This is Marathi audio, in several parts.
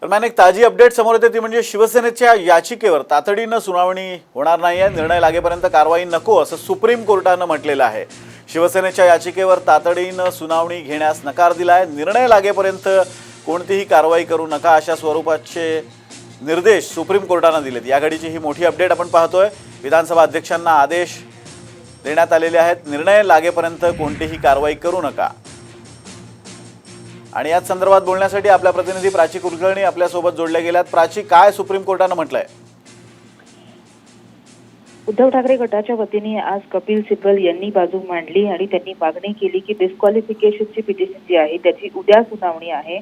दरम्यान एक ताजी अपडेट समोर येते ती म्हणजे शिवसेनेच्या याचिकेवर तातडीनं सुनावणी होणार नाहीये, निर्णय लागेपर्यंत कारवाई नको असं सुप्रीम कोर्टानं म्हटलेलं आहे। शिवसेनेच्या याचिकेवर तातडीनं सुनावणी घेण्यास नकार दिलाय। निर्णय लागेपर्यंत कोणतीही कारवाई करू नका अशा स्वरूपाचे निर्देश सुप्रीम कोर्टानं दिलेत। या घडीची ही मोठी अपडेट आपण पाहतोय। विधानसभा अध्यक्षांना आदेश देण्यात आलेले आहेत, निर्णय लागेपर्यंत कोणतीही कारवाई करू नका। आणि याच संदर्भात बोलण्यासाठी आपल्या प्रतिनिधी प्राची कुलकर्णी आपल्या सोबत जोडल्या गेल्यात। प्राची, काय सुप्रीम कोर्टाने म्हटलंय? उद्धव ठाकरे गटाच्या वतीने आज कपिल सिब्बल यांनी बाजू मांडली आणि त्यांनी मागणी केली की डिस्क्वालिफिकेशनची पिटिशन जी आहे त्याची उद्या सुनावणी आहे।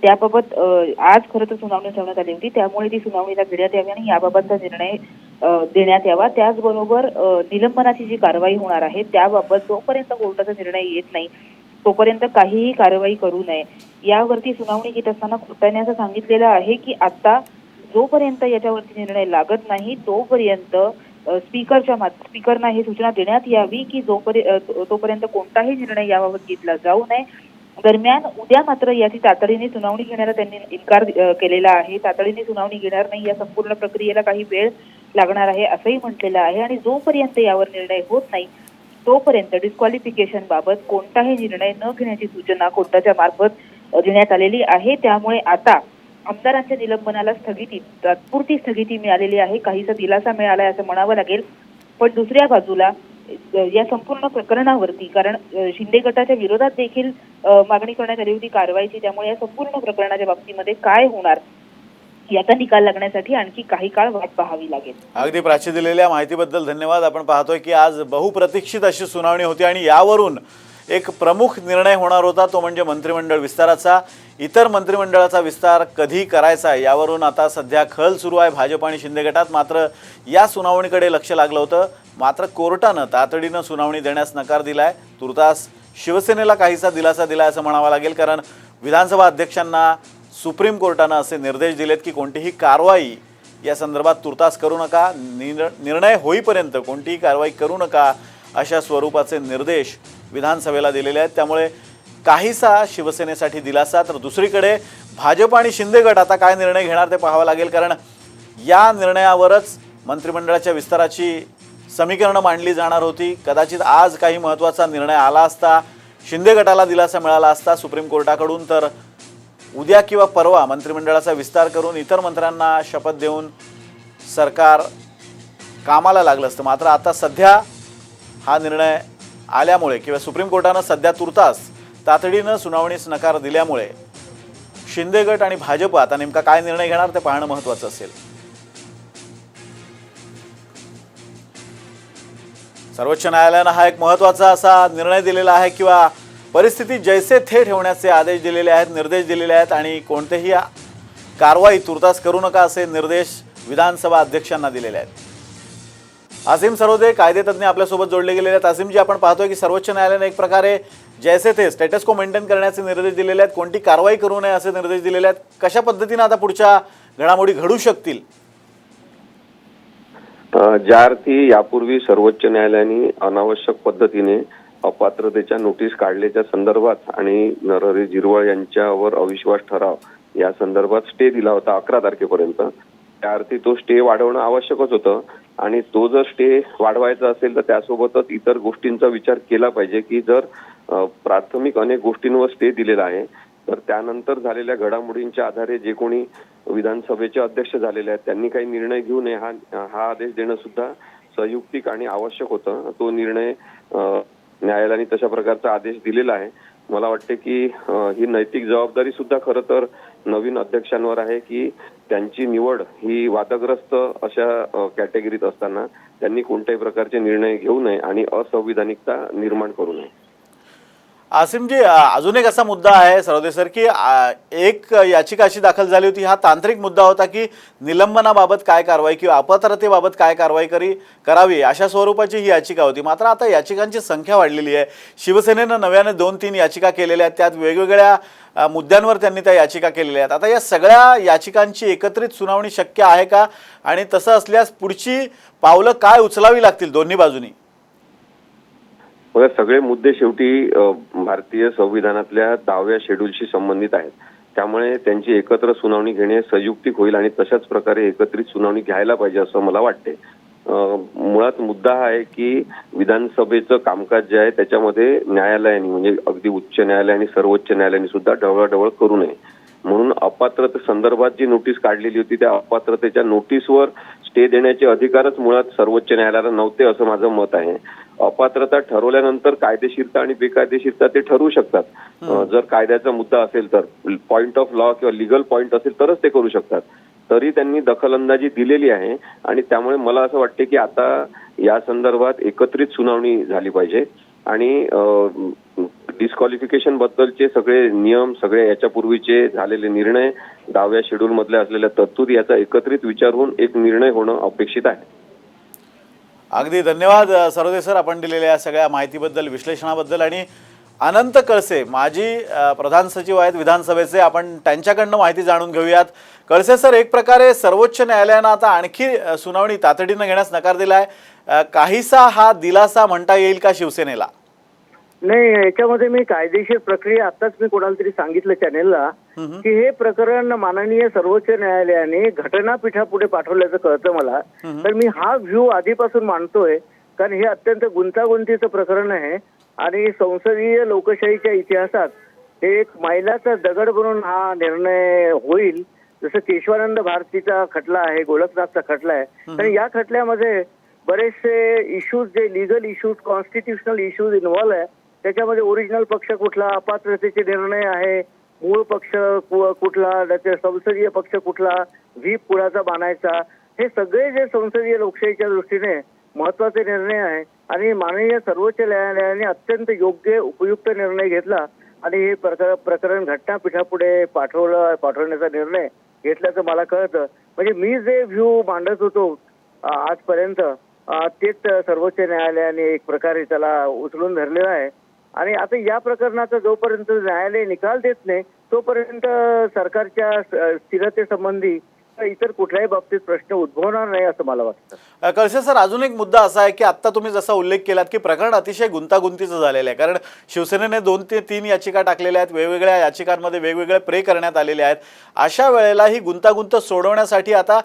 त्याबाबत आज खरं तर सुनावणी ठेवण्यात आली होती, त्यामुळे ती सुनावणीला घेण्यात यावी आणि याबाबतचा निर्णय देण्यात यावा। त्याचबरोबर निलंबनाची जी कारवाई होणार आहे त्याबाबत जोपर्यंत कोर्टाचा निर्णय येत नाही तोपर्यंत काहीही कारवाई करू नये। यावरती सुनावणी घेत असताना कोर्टाने असं सांगितलेलं आहे की आता जोपर्यंत याच्यावरती निर्णय लागत नाही तोपर्यंत स्पीकरना ही सूचना देण्यात यावी की तोपर्यंत कोणताही निर्णय याबाबत घेतला जाऊ नये। दरम्यान उद्या मात्र याची तातडीने सुनावणी घेण्याला त्यांनी इन्कार केलेला आहे। तातडीने सुनावणी घेणार नाही, या संपूर्ण प्रक्रियेला काही वेळ लागणार आहे असंही म्हटलेलं आहे आणि जोपर्यंत यावर निर्णय होत नाही तोपर्यंत डिस्क्वालिफिकेशन बाबत कोणताही निर्णय न घेण्याची सूचना कोर्टाच्या मार्फत देण्यात आलेली आहे। त्यामुळे आता आमदारांच्या निलंबनाला तात्पुरती स्थगिती मिळालेली आहे, काहीसा दिलासा मिळालाय असं म्हणावं लागेल। पण दुसऱ्या बाजूला या संपूर्ण प्रकरणावरती, कारण शिंदे गटाच्या विरोधात देखील मागणी करण्यात आली होती कारवाईची, त्यामुळे या संपूर्ण प्रकरणाच्या बाबतीमध्ये काय होणार याचा निकाल लागण्यासाठी आणखी काही काळ वाट पाहावी लागेल। अगदी प्राची, दिलेल्या माहितीबद्दल धन्यवाद। आपण पाहतोय की आज बहुप्रतीक्षित अशी सुनावणी होती आणि यावरून एक प्रमुख निर्णय होणार होता, तो म्हणजे मंत्रिमंडळ विस्ताराचा। इतर मंत्रिमंडळाचा विस्तार कधी करायचा यावरून आता सध्या खल सुरू आहे भाजप आणि शिंदे गटात। मात्र या सुनावणीकडे लक्ष लागलं होतं, मात्र कोर्टानं तातडीनं सुनावणी देण्यास नकार दिलाय। तुर्तास शिवसेनेला काहीसा दिलासा दिलाय असं म्हणावं लागेल, कारण विधानसभा अध्यक्षांना सुप्रीम कोर्टानं असे निर्देश दिलेत की कोणतीही कारवाई या संदर्भात तुर्तास करू नका, निर्णय होईपर्यंत कोणतीही कारवाई करू नका अशा स्वरूपाचे निर्देश विधानसभेला दिलेले आहेत। त्यामुळे काहीसा शिवसेनेसाठी दिलासा, तर दुसरीकडे भाजप आणि शिंदे गट आता काय निर्णय घेणार ते पाहावं लागेल, कारण या निर्णयावरच मंत्रिमंडळाच्या विस्ताराची समीकरणं मांडली जाणार होती। कदाचित आज काही महत्त्वाचा निर्णय आला असता, शिंदे गटाला दिलासा मिळाला असता सुप्रीम कोर्टाकडून, तर उद्या किंवा परवा मंत्रिमंडळाचा विस्तार करून इतर मंत्र्यांना शपथ देऊन सरकार कामाला लागलं असतं। मात्र आता सध्या हा निर्णय आल्यामुळे किंवा सुप्रीम कोर्टानं सध्या तुर्तास तातडीनं सुनावणीस नकार दिल्यामुळे शिंदे गट आणि भाजप आता नेमका काय निर्णय घेणार ते पाहणं महत्त्वाचं असेल। सर्वोच्च न्यायालयानं हा एक महत्त्वाचा असा निर्णय दिलेला आहे किंवा परिस्थिती जैसे थे ठेवण्याचे आदेश दिलेले आहेत, निर्देश दिलेले आहेत आणि कोणतेही कारवाई तुर्तास करू नका असे निर्देश विधानसभा अध्यक्षांना दिलेले आहेत। आसिम सरोदे कायदेतज्ञ आपल्यासोबत जोडले गेलेले आहेत। आसिमजी, आपण पाहतोय की सर्वोच्च न्यायालयाने एक प्रकारे जैसे थे स्टेटस को मेंटेन करण्याचे निर्देश दिलेले आहेत, कोणती कारवाई करू नये असे निर्देश दिलेले आहेत। कशा पद्धतीने आता पुढच्या घडामोडी घडू शकतील? ज्या अर्थी यापूर्वी सर्वोच्च न्यायालयाने अनावश्यक पद्धतीने अपात्रतेच्या नोटीस काढल्याच्या संदर्भात आणि नरहरी झिरवळ यांच्यावर अविश्वास ठराव या संदर्भात स्टे दिला होता 11 तारखेपर्यंत, त्या अर्थी तो स्टे वाढवणं आवश्यकच होतं आणि तो जर स्टे वाढवायचा असेल तर त्यासोबतच इतर गोष्टींचा विचार केला पाहिजे की जर प्राथमिक अनेक गोष्टींवर स्टे दिलेला आहे तर त्यानंतर झालेल्या घडामोडींच्या आधारे जे कोणी विधानसभेचे अध्यक्ष झालेले आहेत त्यांनी काही निर्णय घेऊ नये हा आदेश देणं सुद्धा संयुक्तिक आणि आवश्यक होतं। तो निर्णय न्यायालयाने तशा प्रकारचा आदेश दिलेला आहे। मला वाटते की ही नैतिक जबाबदारी सुद्धा खरं तर नवीन अध्यक्षांवर आहे की त्यांची निवड ही वादग्रस्त अशा कॅटेगरीत असताना त्यांनी कोणत्याही प्रकारचे निर्णय घेऊ नये आणि असंविधानिकता निर्माण करू नये। आसिमजी, अजून एक असा मुद्दा आहे सरोदे सर की एक याचिका अशी दाखल झाली होती, हा तांत्रिक मुद्दा होता की निलंबनाबाबत काय कारवाई किंवा अपात्रतेबाबत काय कारवाई करावी अशा स्वरूपाची ही याचिका होती। मात्र आता याचिकांची संख्या वाढलेली आहे। शिवसेनेनं नव्याने 2-3 याचिका केलेल्या आहेत, त्यात वेगवेगळ्या मुद्द्यांवर त्यांनी त्या याचिका केलेल्या आहेत। आता या सगळ्या याचिकांची एकत्रित सुनावणी शक्य आहे का, आणि तसं असल्यास पुढची पावलं काय उचलावी लागतील दोन्ही बाजूनी? बघा, सगळे मुद्दे शेवटी भारतीय संविधानातल्या 10व्या शेड्यूलशी संबंधित आहेत त्यामुळे त्यांची एकत्र सुनावणी घेणे संयुक्तिक होईल आणि तशाच प्रकारे एकत्रित सुनावणी घ्यायला पाहिजे असं मला वाटते. मुळात मुद्दा हा आहे की विधानसभेचं कामकाज जे आहे त्याच्यामध्ये न्यायालयाने म्हणजे अगदी उच्च न्यायालय आणि सर्वोच्च न्यायालयाने सुद्धा ढवळाढवळ करू नये म्हणून अपात्रते संदर्भात जी नोटीस काढलेली होती त्या अपात्रतेच्या नोटीसवर स्टे देण्याचे अधिकारच मुळात सर्वोच्च न्यायालयाला नव्हते असं माझं मत आहे. अपात्रता ठरवल्यानंतर कायदेशीरता आणि बेकायदेशीरता ते ठरवू शकतात. जर कायद्याचा मुद्दा असेल तर पॉइंट ऑफ लॉ किंवा लिगल पॉइंट असेल तरच ते करू शकतात. तरी त्यांनी दखलंदाजी दिलेली आहे आणि त्यामुळे मला असं वाटते की आता या संदर्भात एकत्रित सुनावणी झाली पाहिजे आणि डिस्क्वालिफिकेशन बद्दलचे सगळे नियम सगळे याच्यापूर्वीचे झालेले निर्णय 10व्या शेड्यूल मधल्या असलेल्या तरतुदी याचा एकत्रित विचार होऊन एक निर्णय होणं अपेक्षित आहे. अगदी धन्यवाद सरोदे सर, आपण दिलेल्या या सगळ्या माहितीबद्दल, विश्लेषणाबद्दल. आणि अनंत कळसे माजी प्रधान सचिव आहेत विधानसभेचे, आपण त्यांच्याकडनं माहिती जाणून घेऊयात. कळसे सर, एक प्रकारे सर्वोच्च न्यायालयानं आता आणखी सुनावणी तातडीनं घेण्यास नकार दिला आहे. काहीसा हा दिलासा म्हणता येईल का शिवसेनेला? नाही, याच्यामध्ये मी कायदेशीर प्रक्रिया आताच मी कोणाला तरी सांगितलं चॅनेलला की हे प्रकरण माननीय सर्वोच्च न्यायालयाने घटनापीठापुढे पाठवल्याचं कळतं मला. तर मी हा व्ह्यू आधीपासून मांडतोय कारण हे अत्यंत गुंतागुंतीचं प्रकरण आहे आणि संसदीय लोकशाहीच्या इतिहासात हे एक मैलाचा दगड बनून हा निर्णय होईल. जसं केशवानंद भारतीचा खटला आहे, गोलकनाथचा खटला आहे. तर या खटल्यामध्ये बरेचसे इश्यूज जे legal issues constitutional issues involve आहे. त्याच्यामध्ये ओरिजिनल पक्ष कुठला, अपात्रतेचे निर्णय आहे, मूळ पक्ष कुठला, त्याचे संसदीय पक्ष कुठला, व्हीप कुणाचा बांधायचा, हे सगळे जे संसदीय लोकशाहीच्या दृष्टीने महत्वाचे निर्णय आहे आणि माननीय सर्वोच्च न्यायालयाने अत्यंत योग्य उपयुक्त निर्णय घेतला आणि हे प्रकरण घटनापीठापुढे पाठवण्याचा निर्णय घेतल्याचं मला कळतं. म्हणजे मी जे व्ह्यू मांडत होतो आजपर्यंत तेच सर्वोच्च न्यायालयाने एक प्रकारे त्याला उचलून धरलेलं आहे आणि आता या प्रकरणाचा जोपर्यंत न्यायालय निकाल देत नाही तोपर्यंत सरकारच्या स्थिरतेसंबंधी इतर कुठल्याही बाबतीत प्रश्न उद्भवणार नाही असं मला वाटतं. कळसे सर, अजून एक मुद्दा असा आहे की आता तुम्ही जसा उल्लेख केलात की प्रकरण अतिशय गुंतागुंतीचं झालेलं आहे. कारण शिवसेनेने 2 ते 3 याचिका टाकलेल्या आहेत, वेगवेगळ्या याचिकांमध्ये वेगवेगळे प्रे करण्यात आलेले आहेत. अशा वेळेला ही गुंतागुंत सोडवण्यासाठी आता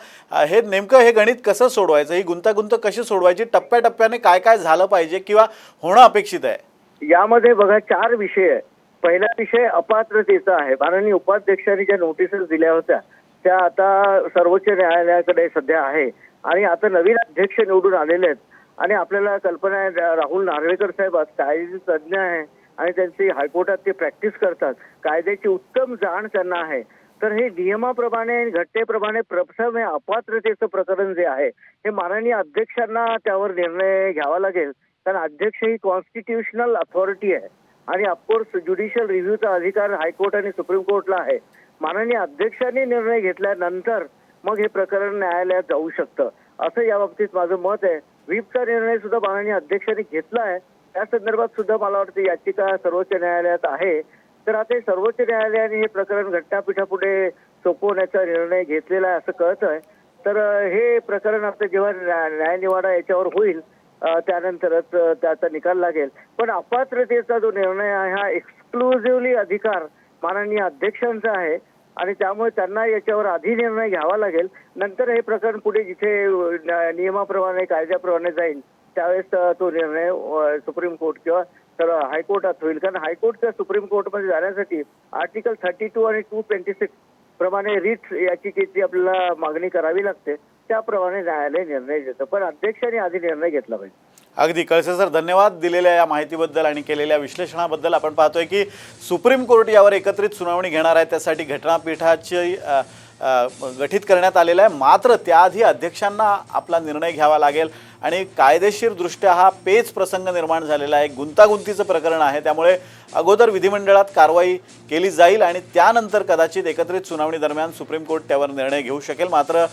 हे नेमकं हे गणित कसं सोडवायचं, ही गुंतागुंत कशी सोडवायची, टप्प्याटप्प्याने काय काय झालं पाहिजे किंवा होणं अपेक्षित आहे? यामध्ये बघा 4 विषय आहे. पहिला विषय अपात्रतेचा आहे. माननीय उपाध्यक्षांनी ज्या नोटिसेस दिल्या होत्या त्या आता सर्वोच्च न्यायालयाकडे सध्या आहे आणि आता नवीन अध्यक्ष निवडून आलेले आहेत आणि आपल्याला कल्पना आहे राहुल नार्वेकर साहेब कायदे तज्ज्ञ आहे आणि त्यांची हायकोर्टात ते प्रॅक्टिस करतात. कायद्याची उत्तम जाण त्यांना आहे. तर हे नियमाप्रमाणे घटनेप्रमाणे प्रथम हे अपात्रतेचं प्रकरण जे आहे हे माननीय अध्यक्षांना त्यावर निर्णय घ्यावा लागेल कारण अध्यक्ष ही कॉन्स्टिट्युशनल अथॉरिटी आहे आणि ऑफकोर्स ज्युडिशियल रिव्ह्यूचा अधिकार हायकोर्ट आणि सुप्रीम कोर्टला आहे. माननीय अध्यक्षांनी निर्णय घेतल्यानंतर मग हे प्रकरण न्यायालयात जाऊ शकतं असं या बाबतीत माझं मत आहे. व्हीपचा निर्णय सुद्धा माननीय अध्यक्षांनी घेतला आहे. त्या संदर्भात सुद्धा मला वाटतं याचिका सर्वोच्च न्यायालयात आहे. तर आता सर्वोच्च न्यायालयाने हे प्रकरण घटनापीठापुढे सोपवण्याचा निर्णय घेतलेला आहे असं कळत आहे. तर हे प्रकरण आता जेव्हा न्यायनिवाडा याच्यावर होईल त्यानंतरच त्याचा निकाल लागेल. पण अपात्रतेचा जो निर्णय आहे हा एक्सक्लुझिव्हली अधिकार माननीय अध्यक्षांचा आहे आणि त्यामुळे त्यांना याच्यावर आधी निर्णय घ्यावा लागेल. नंतर हे प्रकरण पुढे जिथे नियमाप्रमाणे कायद्याप्रमाणे जाईल त्यावेळेस तो निर्णय सुप्रीम कोर्ट किंवा तर हायकोर्टात होईल. कारण हायकोर्टच्या सुप्रीम कोर्टमध्ये जाण्यासाठी आर्टिकल 32 आणि 226 प्रमाणे रिट याचिकेची आपल्याला मागणी करावी लागते. त्याप्रमाणे न्यायालय निर्णय देतं पण अध्यक्षांनी आधी निर्णय घेतला पाहिजे. अगदी कळसे सर, धन्यवाद दिलेल्या या माहितीबद्दल आणि केलेल्या विश्लेषणाबद्दल. आपण पाहतोय की सुप्रीम कोर्ट यावर एकत्रित सुनावणी घेणार आहे, त्यासाठी घटनापीठाची गठीत करण्यात आलेलं आहे. मात्र त्याआधी अध्यक्षांना आपला निर्णय घ्यावा लागेल आणि कायदेशीरदृष्ट्या हा पेच प्रसंग निर्माण झालेला आहे, गुंतागुंतीचं प्रकरण आहे. त्यामुळे अगोदर विधिमंडळात कारवाई केली जाईल आणि त्यानंतर कदाचित एकत्रित सुनावणी दरम्यान सुप्रीम कोर्ट त्यावर निर्णय घेऊ शकेल. मात्र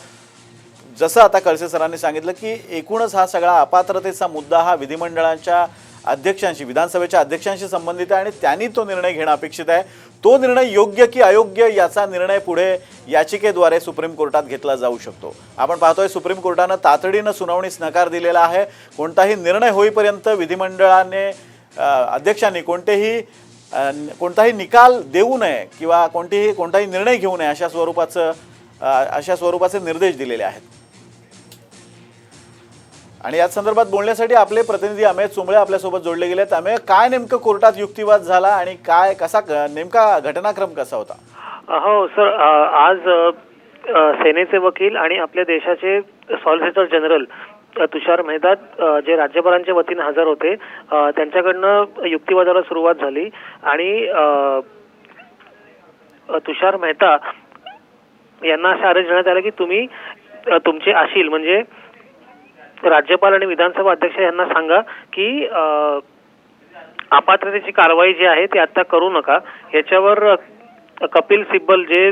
जसं आता कळसे सरांनी सांगितलं की एकूणच हा सगळा अपात्रतेचा मुद्दा हा विधिमंडळाच्या अध्यक्षांशी, विधानसभेच्या अध्यक्षांशी संबंधित आहे आणि त्यांनी तो निर्णय घेणं अपेक्षित आहे. तो निर्णय योग्य की अयोग्य याचा निर्णय पुढे याचिकेद्वारे सुप्रीम कोर्टात घेतला जाऊ शकतो. आपण पाहतोय सुप्रीम कोर्टानं तातडीनं सुनावणीस नकार दिलेला आहे. कोणताही निर्णय होईपर्यंत विधिमंडळाने अध्यक्षांनी कोणतेही कोणताही निकाल देऊ नये किंवा कोणताही निर्णय घेऊ नये अशा स्वरूपाचे निर्देश दिलेले आहेत. आणि याच संदर्भात बोलण्यासाठी आपले प्रतिनिधी अमेय चुंबळे आपल्यासोबत जोडले गेलेत. अमेय, काय नेमकं कोर्टात युक्तिवाद झाला आणि नेमका घटनाक्रम कसा होता? हो सर, आज सेनेचे वकील आणि आपल्या देशाचे सॉलिसिटर जनरल तुषार मेहता जे राज्यपालांच्या वतीने हजर होते, त्यांच्याकडनं युक्तिवादाला सुरुवात झाली आणि तुषार मेहता यांना असे आदेश देण्यात आले की तुम्ही तुमचे अशील म्हणजे राज्यपाल आणि विधानसभा अध्यक्ष यांना सांगा की अपात्रतेची कारवाई जी आहे ती आता करू नका. याच्यावर कपिल सिब्बल जे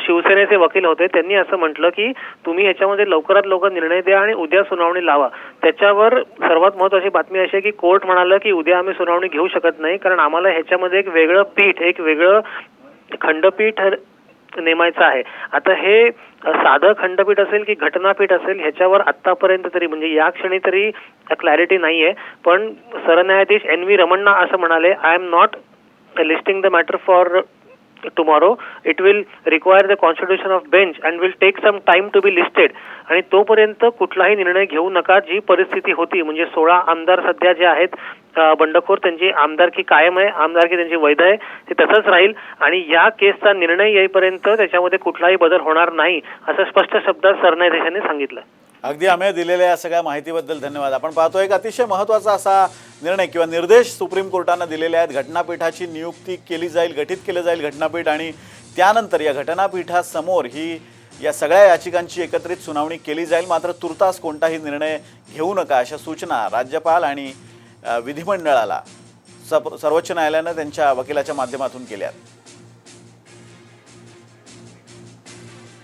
शिवसेनेचे वकील होते त्यांनी असं म्हटलं की तुम्ही याच्यामध्ये लवकरात लवकर निर्णय द्या आणि उद्या सुनावणी लावा. त्याच्यावर सर्वात महत्त्वाची बातमी अशी आहे की कोर्ट म्हणालं की उद्या आम्ही सुनावणी घेऊ शकत नाही, कारण आम्हाला ह्याच्यामध्ये एक वेगळं खंडपीठ नेमायचं आहे. आता हे साधं खंडपीठ असेल की घटनापीठ असेल ह्याच्यावर आतापर्यंत तरी म्हणजे या क्षणी तरी क्लॅरिटी नाहीये. पण सरन्यायाधीश NV रमण्णा असं म्हणाले, I am not listing the matter for tomorrow. It will require the constitution of bench and will take some time to be listed. आणि तोपर्यंत कुठलाही निर्णय घेऊ नका. जी परिस्थिती होती म्हणजे 16 आमदार सध्या जे आहेत बंडखोर, त्यांची आमदारकी कायम आहे, आमदारकी त्यांची वैध आहे, ते तसंच राहील आणि या केसचा निर्णय येईपर्यंत त्याच्यामध्ये कुठलाही बदल होणार नाही असं स्पष्ट शब्दात सरन्यायाधीशांनी सांगितलं. अगदी अमेय, दिलेल्या या सगळ्या माहितीबद्दल धन्यवाद. आपण पाहतो एक अतिशय महत्त्वाचा असा निर्णय किंवा निर्देश सुप्रीम कोर्टानं दिलेले आहेत. घटनापीठाची नियुक्ती गठीत केलं जाईल घटनापीठ आणि त्यानंतर या घटनापीठासमोर या सगळ्या याचिकांची एकत्रित सुनावणी केली जाईल. मात्र तुर्तास कोणताही निर्णय घेऊ नका अशा सूचना राज्यपाल आणि विधिमंडळाला सर्वोच्च न्यायालयानं त्यांच्या वकिलाच्या माध्यमातून केल्या आहेत.